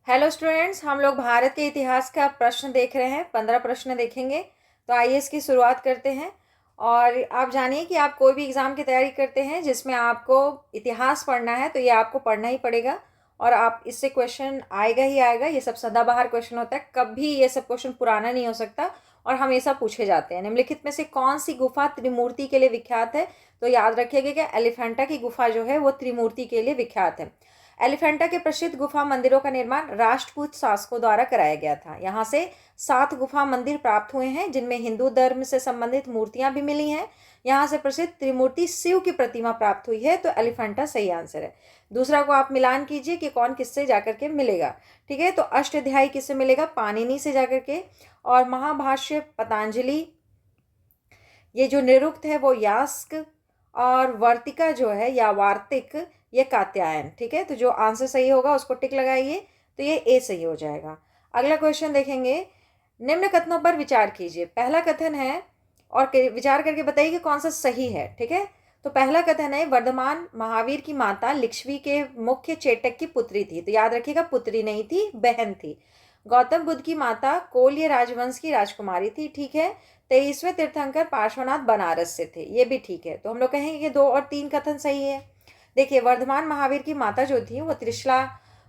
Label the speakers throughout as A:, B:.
A: Hello students, हम लोग भारत के इतिहास का प्रश्न देख रहे हैं। 15 प्रश्न देखेंगे। तो आइए इसकी शुरुआत करते हैं। और आप जानिए कि आप कोई भी एग्ज़ाम की तैयारी करते हैं जिसमें आपको इतिहास पढ़ना है तो ये आपको पढ़ना ही पड़ेगा। और आप इससे क्वेश्चन आएगा ही आएगा। ये सब सदाबहार क्वेश्चन होता है, कभी ये सब क्वेश्चन पुराना नहीं हो सकता और हमेशा पूछे जाते हैं। निम्नलिखित में से कौन सी गुफा त्रिमूर्ति के लिए विख्यात है? तो याद रखिएगा कि एलिफेंटा की गुफा जो है वो त्रिमूर्ति के लिए विख्यात है। एलिफेंटा के प्रसिद्ध गुफा मंदिरों का निर्माण राष्ट्रकूट शासकों द्वारा कराया गया था। यहाँ से 7 गुफा मंदिर प्राप्त हुए हैं जिनमें हिंदू धर्म से संबंधित मूर्तियां भी मिली हैं। यहाँ से प्रसिद्ध त्रिमूर्ति शिव की प्रतिमा प्राप्त हुई है, तो एलिफेंटा सही आंसर है। दूसरा को आप मिलान कीजिए कि कौन किससे जाकर के मिलेगा। ठीक है, तो अष्टाध्यायी किससे मिलेगा? पाणिनि से जाकर के। और महाभाष्य पतंजलि। ये जो निरुक्त है वो यास्क। और वर्तिका जो है या वार्तिक ये कात्यायन। ठीक है, तो जो आंसर सही होगा उसको टिक लगाइए, तो ये ए सही हो जाएगा। अगला क्वेश्चन देखेंगे। निम्न कथनों पर विचार कीजिए। पहला कथन है और विचार करके बताइए कि कौन सा सही है। ठीक है, तो पहला कथन है वर्धमान महावीर की माता लिच्छवी के मुख्य चेटक की पुत्री थी। तो याद रखिएगा, पुत्री नहीं थी, बहन थी। गौतम बुद्ध की माता कोल्य राजवंश की राजकुमारी थी। ठीक है। 23वें तीर्थंकर पार्श्वनाथ बनारस से थे, ये भी ठीक है। तो हम लोग कहेंगे कि 2 और 3 कथन सही है। देखिए, वर्धमान महावीर की माता जो थी वो त्रिशला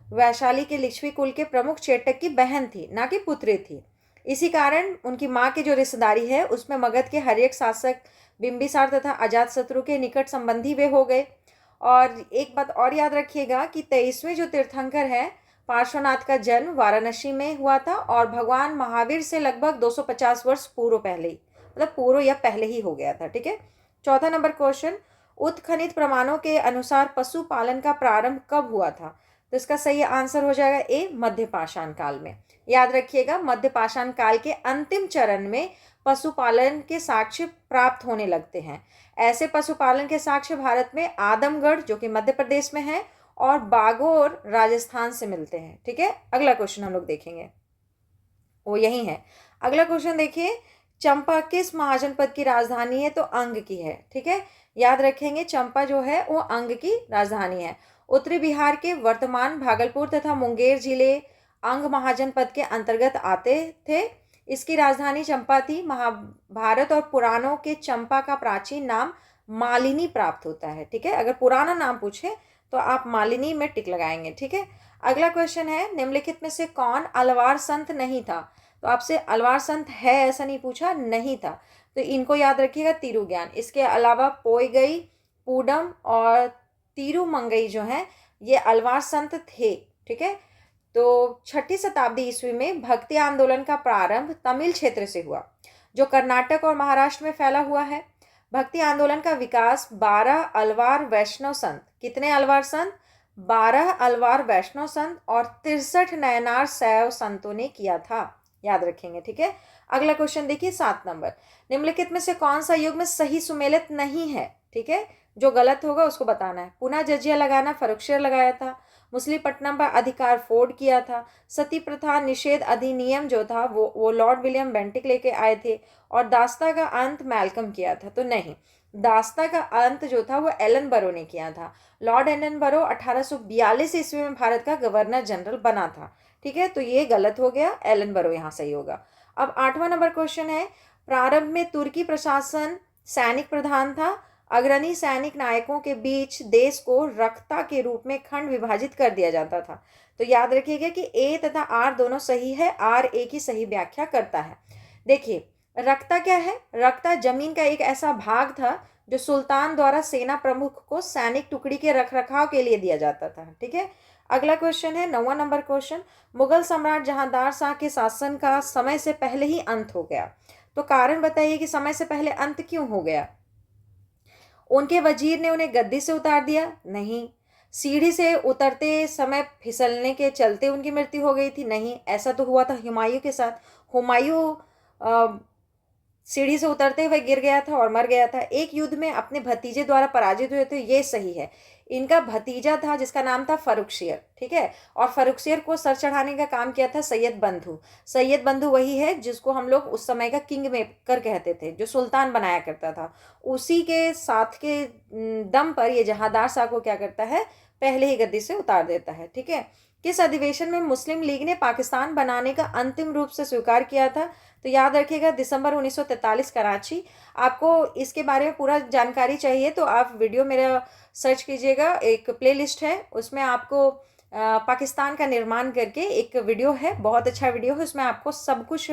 A: वैशाली के लिच्छवी कुल के प्रमुख चेटक की बहन थी, ना कि पुत्री थी। इसी कारण उनकी माँ की जो रिश्तेदारी है उसमें मगध के हर्यक शासक बिंबिसार तथा अजातशत्रु के निकट संबंधी वे हो गए। और एक बात और याद रखिएगा कि 23वें जो तीर्थंकर है पार्श्वनाथ का जन्म वाराणसी में हुआ था और भगवान महावीर से लगभग 250 वर्ष पूर्व पहले ही, मतलब पूर्व या पहले ही हो गया था। ठीक है। चौथा नंबर क्वेश्चन, उत्खनित प्रमाणों के अनुसार पशुपालन का प्रारंभ कब हुआ था? तो इसका सही आंसर हो जाएगा ए, मध्य पाषाण काल में। याद रखिएगा, मध्य पाषाण काल के अंतिम चरण में पशुपालन के साक्ष्य प्राप्त होने लगते हैं। ऐसे पशुपालन के साक्ष्य भारत में आदमगढ़ जो कि मध्य प्रदेश में है और बागोर राजस्थान से मिलते हैं। ठीक है, अगला क्वेश्चन हम लोग देखेंगे, वो यही है। अगला क्वेश्चन देखिए, चंपा किस महाजनपद की राजधानी है? तो अंग की है। ठीक है, याद रखेंगे चंपा जो है वो अंग की राजधानी है। उत्तरी बिहार के वर्तमान भागलपुर तथा मुंगेर जिले अंग महाजनपद के अंतर्गत आते थे। इसकी राजधानी चंपा थी। महाभारत और पुराणों के चंपा का प्राचीन नाम मालिनी प्राप्त होता है। ठीक है, अगर पुराना नाम पूछे तो आप मालिनी में टिक लगाएंगे। ठीक है। अगला क्वेश्चन है, निम्नलिखित में से कौन अलवार संत नहीं था? तो आपसे अलवार संत है ऐसा नहीं पूछा, नहीं था। तो इनको याद रखिएगा, तिरुज्ञान। इसके अलावा पोईगई, पूडम और तिरुमंगई जो हैं ये अलवार संत थे। ठीक है। तो 6ठी शताब्दी ईस्वी में भक्ति आंदोलन का प्रारंभ तमिल क्षेत्र से हुआ जो कर्नाटक और महाराष्ट्र में फैला हुआ है। भक्ति आंदोलन का विकास 12 अलवार वैष्णव संत, कितने अलवार संत? 12 अलवार वैष्णव संत और 63 नयनार शैव संतों ने किया था। याद रखेंगे। ठीक है। अगला क्वेश्चन देखिए, 7 नंबर। निम्नलिखित में से कौन सा युग में सही सुमेलित नहीं है? ठीक है, जो गलत होगा उसको बताना है। पुनः जजिया लगाना फर्रुखशेर लगाया था। मुसलीपट्टनम पर अधिकार फोर्ड किया था। सती प्रथा निषेध अधिनियम जो था वो लॉर्ड विलियम बेंटिक लेके आए थे। और दास्ता का अंत मैल्कम किया था। तो नहीं, दास्ता का अंत जो था वो एलन बरो ने किया था। लॉर्ड एलन बरो 1842 ईस्वी में भारत का गवर्नर जनरल बना था। ठीक है, तो ये गलत हो गया, एलन बरो यहाँ सही होगा। अब 8वां नंबर क्वेश्चन है, प्रारंभ में तुर्की प्रशासन सैनिक प्रधान था। अग्रणी सैनिक नायकों के बीच देश को रक्ता के रूप में खंड विभाजित कर दिया जाता था। तो याद रखिएगा कि ए तथा आर दोनों सही है, आर ए की सही व्याख्या करता है। देखिए, रक्ता क्या है? रक्ता जमीन का एक ऐसा भाग था जो सुल्तान द्वारा सेना प्रमुख को सैनिक टुकड़ी के रखरखाव के लिए दिया जाता था। ठीक है। अगला क्वेश्चन है 9वां नंबर क्वेश्चन, मुगल सम्राट जहांदार शाह के शासन का समय से पहले ही अंत हो गया। तो कारण बताइए कि समय से पहले अंत क्यों हो गया? उनके वजीर ने उन्हें गद्दी से उतार दिया? नहीं। सीढ़ी से उतरते समय फिसलने के चलते उनकी मृत्यु हो गई थी? नहीं। ऐसा तो हुआ था हुमायूं के साथ। हुमायूं सीढ़ी से उतरते हुए गिर गया था और मर गया था। एक युद्ध में अपने भतीजे द्वारा पराजित हुए थे, ये सही है। इनका भतीजा था जिसका नाम था फर्रुखशेर। ठीक है, और फर्रुखशेर को सर चढ़ाने का काम किया था सैयद बंधु। सैयद बंधु वही है जिसको हम लोग उस समय का किंग मेकर कहते थे, जो सुल्तान बनाया करता था। उसी के साथ के दम पर ये जहांदार शाह को क्या करता है, पहले ही गद्दी से उतार देता है। ठीक है। किस अधिवेशन में मुस्लिम लीग ने पाकिस्तान बनाने का अंतिम रूप से स्वीकार किया था? तो याद रखिएगा दिसंबर 1943 कराची। आपको इसके बारे में पूरा जानकारी चाहिए तो आप वीडियो मेरा सर्च कीजिएगा, एक प्लेलिस्ट है उसमें आपको पाकिस्तान का निर्माण करके एक वीडियो है, बहुत अच्छा वीडियो है, उसमें आपको सब कुछ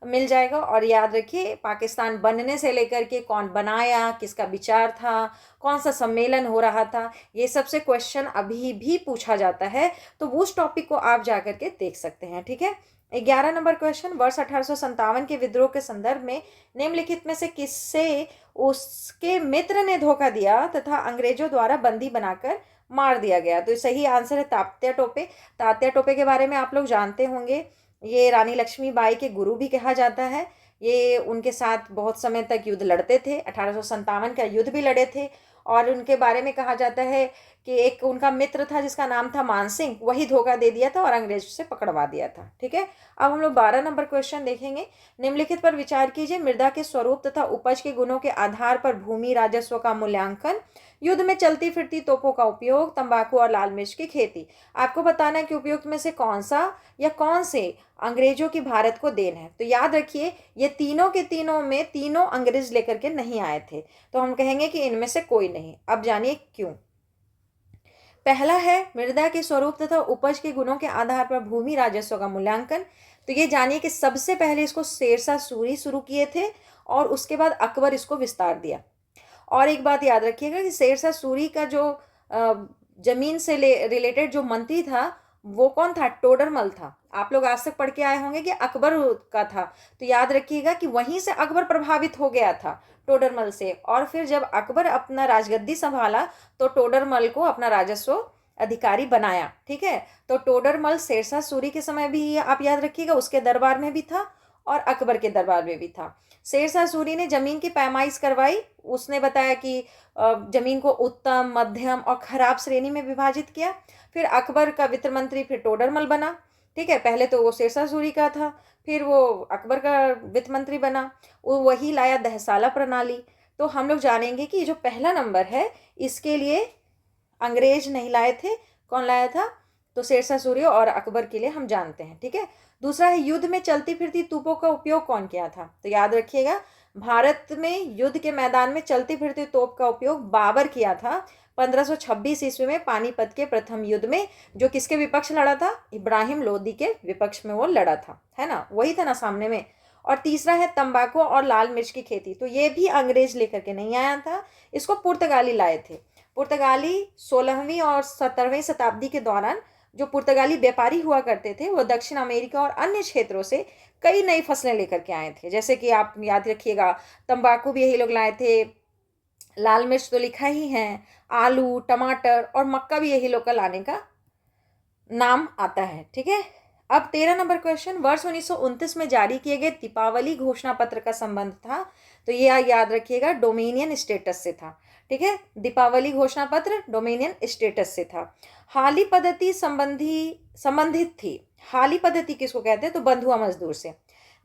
A: मिल जाएगा। और याद रखिए पाकिस्तान बनने से लेकर के कौन बनाया, किसका विचार था, कौन सा सम्मेलन हो रहा था, ये सबसे क्वेश्चन अभी भी पूछा जाता है, तो उस टॉपिक को आप जा करके देख सकते हैं। ठीक है। 11 नंबर क्वेश्चन, वर्ष 1857 के विद्रोह के संदर्भ में निम्नलिखित में से किससे उसके मित्र ने धोखा दिया तथा अंग्रेजों द्वारा बंदी बनाकर मार दिया गया? तो सही आंसर है तात्या टोपे। तात्या टोपे के बारे में आप लोग जानते होंगे, ये रानी लक्ष्मीबाई के गुरु भी कहा जाता है। ये उनके साथ बहुत समय तक युद्ध लड़ते थे, 1857 का युद्ध भी लड़े थे। और उनके बारे में कहा जाता है कि एक उनका मित्र था जिसका नाम था मानसिंह, वही धोखा दे दिया था और अंग्रेज से पकड़वा दिया था। ठीक है। अब हम लोग 12 नंबर क्वेश्चन देखेंगे। निम्नलिखित पर विचार कीजिए, मृदा के स्वरूप तथा उपज के गुणों के आधार पर भूमि राजस्व का मूल्यांकन, युद्ध में चलती फिरती तोपों का उपयोग, तंबाकू और लाल मिर्च की खेती। आपको बताना है कि उपयुक्त में से कौन सा या कौन से अंग्रेजों की भारत को देन है। तो याद रखिए ये तीनों के तीनों में तीनों अंग्रेज लेकर के नहीं आए थे, तो हम कहेंगे कि इनमें से कोई नहीं। अब जानिए क्यों। पहला है मृदा के स्वरूप तथा उपज के गुणों के आधार पर भूमि राजस्व का मूल्यांकन। तो ये जानिए कि सबसे पहले इसको शेरशाह सूरी शुरू किए थे और उसके बाद अकबर इसको विस्तार दिया। और एक बात याद रखिएगा कि शेरशाह सूरी का जो जमीन से रिलेटेड जो मंत्री था वो कौन था? टोडरमल था। आप लोग आज तक पढ़ के आए होंगे कि अकबर का था, तो याद रखिएगा कि वहीं से अकबर प्रभावित हो गया था टोडरमल से। और फिर जब अकबर अपना राजगद्दी संभाला तो टोडरमल को अपना राजस्व अधिकारी बनाया। ठीक है। तो टोडरमल शेरशाह सूरी के समय भी आप याद रखिएगा उसके दरबार में भी था और अकबर के दरबार में भी था। शेरशाह सूरी ने जमीन की पैमाइश करवाई, उसने बताया कि जमीन को उत्तम, मध्यम और खराब श्रेणी में विभाजित किया। फिर अकबर का वित्त मंत्री फिर टोडरमल बना। ठीक है। पहले तो वो शेरशाह सूरी का था, फिर वो अकबर का वित्त मंत्री बना, वो वही लाया दहसाला प्रणाली। तो हम लोग जानेंगे कि जो पहला नंबर है इसके लिए अंग्रेज नहीं लाए थे, कौन लाया था? तो शेरशाह सूरी और अकबर के लिए हम जानते हैं। ठीक है। दूसरा है युद्ध में चलती फिरती तोपों का उपयोग कौन किया था? तो याद रखिएगा भारत में युद्ध के मैदान में चलती फिरती तोप का उपयोग बाबर किया था 1526 ईस्वी में पानीपत के प्रथम युद्ध में। जो किसके विपक्ष लड़ा था? इब्राहिम लोदी के विपक्ष में वो लड़ा था, है ना, वही था ना सामने में। और तीसरा है तंबाकू और लाल मिर्च की खेती। तो ये भी अंग्रेज लेकर के नहीं आया था, इसको पुर्तगाली लाए थे। पुर्तगाली 16वीं और 17वीं शताब्दी के दौरान जो पुर्तगाली व्यापारी हुआ करते थे वो दक्षिण अमेरिका और अन्य क्षेत्रों से कई नई फसलें लेकर के आए थे। जैसे कि आप याद रखिएगा तंबाकू भी यही लोग लाए थे, लाल मिर्च तो लिखा ही है, आलू, टमाटर और मक्का भी यही लोग का लाने का नाम आता है। ठीक है। अब 13 नंबर क्वेश्चन, वर्ष 1929 में जारी किए गए दीपावली घोषणा पत्र का संबंध था। तो ये याद रखिएगा डोमिनियन स्टेटस से था। ठीक है। दीपावली घोषणा पत्र डोमिनियन स्टेटस से था। हाली पद्धति संबंधित थी। हाली पद्धति किसको कहते हैं? तो बंधुआ मजदूर से।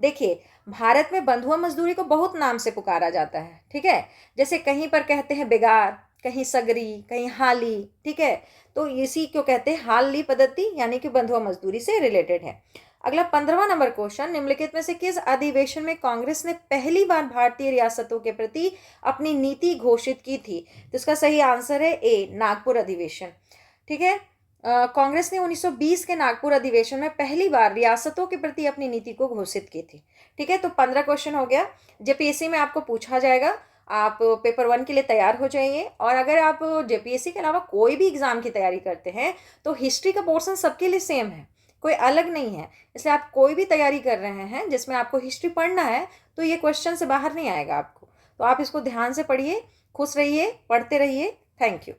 A: देखिए भारत में बंधुआ मजदूरी को बहुत नाम से पुकारा जाता है। ठीक है। जैसे कहीं पर कहते हैं बेगार, कहीं सगरी, कहीं हाली। ठीक है। तो इसी को कहते हैं हाली पद्धति, यानी कि बंधुआ मजदूरी से रिलेटेड है। अगला 15वां नंबर क्वेश्चन, निम्नलिखित में से किस अधिवेशन में कांग्रेस ने पहली बार भारतीय रियासतों के प्रति अपनी नीति घोषित की थी? तो इसका सही आंसर है ए, नागपुर अधिवेशन। ठीक है। कांग्रेस ने 1920 के नागपुर अधिवेशन में पहली बार रियासतों के प्रति अपनी नीति को घोषित की थी। ठीक है। तो 15 क्वेश्चन हो गया, जेपीएससी में आपको पूछा जाएगा। आप पेपर 1 के लिए तैयार हो जाइए। और अगर आप जेपीएससी के अलावा कोई भी एग्जाम की तैयारी करते हैं तो हिस्ट्री का पोर्शन सबके लिए सेम है, कोई अलग नहीं है। इसलिए आप कोई भी तैयारी कर रहे हैं जिसमें आपको हिस्ट्री पढ़ना है तो ये क्वेश्चन से बाहर नहीं आएगा आपको। तो आप इसको ध्यान से पढ़िए, खुश रहिए, पढ़ते रहिए। Thank you.